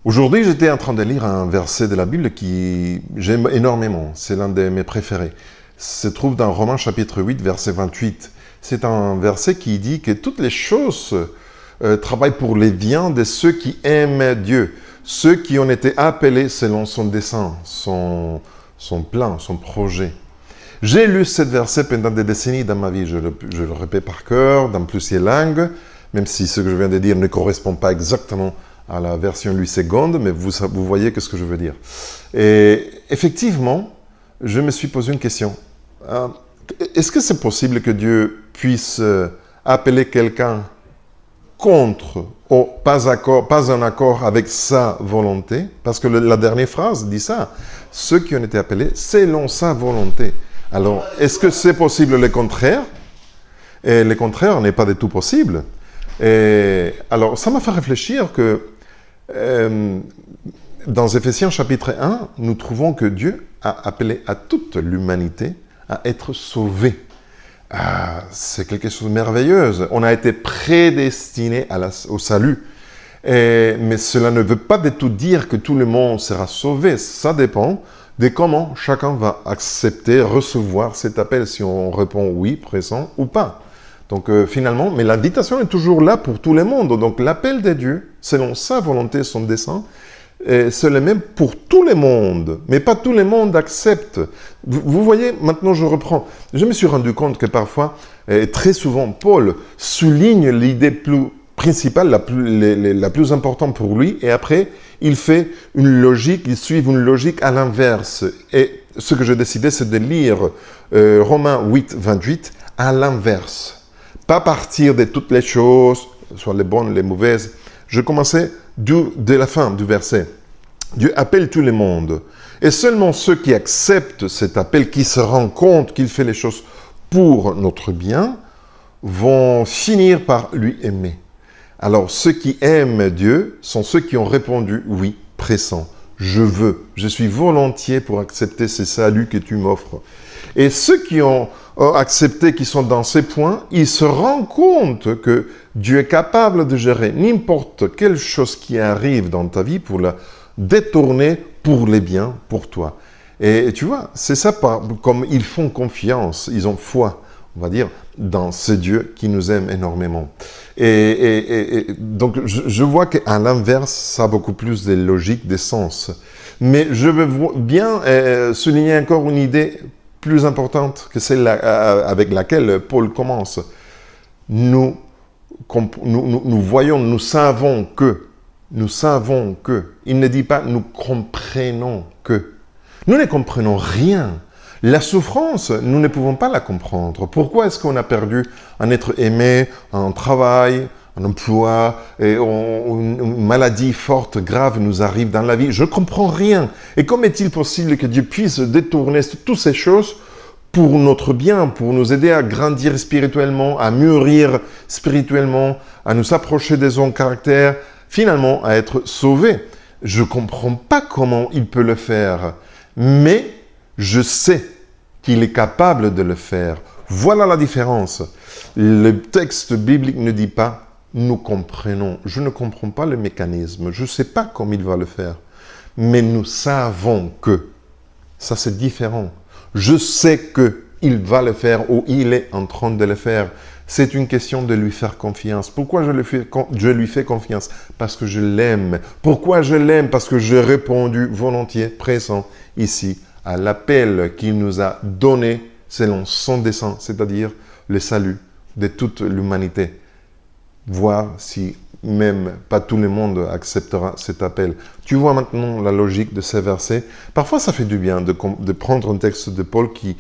Aujourd'hui, j'étais en train de lire un verset de la Bible qui j'aime énormément. C'est l'un de mes préférés. Se trouve dans Romains chapitre 8, verset 28. C'est un verset qui dit que toutes les choses travaillent pour les biens de ceux qui aiment Dieu, ceux qui ont été appelés selon son dessein, son plan, son projet. J'ai lu ce verset pendant des décennies dans ma vie. Je le répète par cœur, dans plusieurs langues, même si ce que je viens de dire ne correspond pas exactement à la version Louis II, mais vous voyez ce que je veux dire. Et effectivement, je me suis posé une question. Est-ce que c'est possible que Dieu puisse appeler quelqu'un contre ou pas en accord avec sa volonté? Parce que la dernière phrase dit ça. Ceux qui ont été appelés selon sa volonté. Alors, est-ce que c'est possible le contraire? Et le contraire n'est pas du tout possible. Et alors, ça m'a fait réfléchir que dans Éphésiens chapitre 1, nous trouvons que Dieu a appelé à toute l'humanité à être sauvée. C'est quelque chose de merveilleux. On a été prédestiné au salut. Mais cela ne veut pas du tout dire que tout le monde sera sauvé. Ça dépend de comment chacun va accepter, recevoir cet appel, si on répond oui, présent ou pas. Donc finalement, mais l'invitation est toujours là pour tout le monde. Donc l'appel de Dieu, selon sa volonté, son dessein, c'est le même pour tout le monde. Mais pas tout le monde accepte. Vous voyez, maintenant je reprends. Je me suis rendu compte que parfois, très souvent, Paul souligne l'idée principale, la plus importante pour lui, et après, il fait une logique, il suit une logique à l'inverse. Et ce que j'ai décidé, c'est de lire Romains 8, 28 à l'inverse. Pas partir de toutes les choses, soit les bonnes, les mauvaises. Je commençais de la fin du verset. Dieu appelle tout le monde. Et seulement ceux qui acceptent cet appel, qui se rendent compte qu'il fait les choses pour notre bien, vont finir par lui aimer. Alors, ceux qui aiment Dieu sont ceux qui ont répondu « oui », pressant. « Je veux, je suis volontiers pour accepter ce salut que tu m'offres ». Et ceux qui ont accepté, qui sont dans ces points, ils se rendent compte que Dieu est capable de gérer n'importe quelle chose qui arrive dans ta vie pour la détourner pour les biens, pour toi. Et tu vois, c'est ça, comme ils font confiance, ils ont foi, on va dire, dans ce Dieu qui nous aime énormément. Et donc, je vois qu'à l'inverse, ça a beaucoup plus de logique, de sens. Mais je veux bien souligner encore une idée plus importante que celle avec laquelle Paul commence. Nous voyons, nous savons que. Il ne dit pas nous comprenons que. Nous ne comprenons rien. La souffrance, nous ne pouvons pas la comprendre. Pourquoi est-ce qu'on a perdu un être aimé, un travail, un emploi, et une maladie forte, grave nous arrive dans la vie? Je ne comprends rien. Et comment est-il possible que Dieu puisse détourner toutes ces choses pour notre bien, pour nous aider à grandir spirituellement, à mûrir spirituellement, à nous approcher de son caractère, finalement à être sauvés? Je ne comprends pas comment il peut le faire, mais je sais qu'il est capable de le faire. Voilà la différence. Le texte biblique ne dit pas « nous comprenons ». Je ne comprends pas le mécanisme. Je ne sais pas comment il va le faire. Mais nous savons que. Ça, c'est différent. Je sais qu'il va le faire ou il est en train de le faire. C'est une question de lui faire confiance. Pourquoi je lui fais confiance? Parce que je l'aime. Pourquoi je l'aime? Parce que j'ai répondu volontiers, présent ici, à l'appel qu'il nous a donné selon son dessein, c'est-à-dire le salut de toute l'humanité. Voir si même pas tout le monde acceptera cet appel. Tu vois maintenant la logique de ces versets. Parfois, ça fait du bien de prendre un texte de Paul qui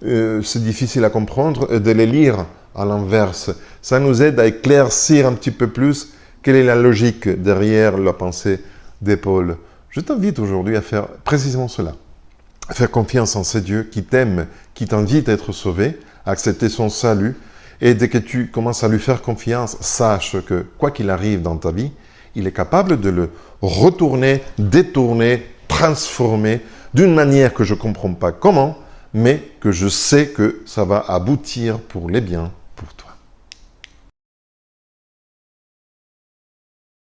c'est difficile à comprendre et de les lire à l'inverse. Ça nous aide à éclaircir un petit peu plus quelle est la logique derrière la pensée de Paul. Je t'invite aujourd'hui à faire précisément cela. Faire confiance en ce Dieu qui t'aime, qui t'invite à être sauvé, à accepter son salut. Et dès que tu commences à lui faire confiance, sache que quoi qu'il arrive dans ta vie, il est capable de le retourner, détourner, transformer d'une manière que je ne comprends pas comment, mais que je sais que ça va aboutir pour les biens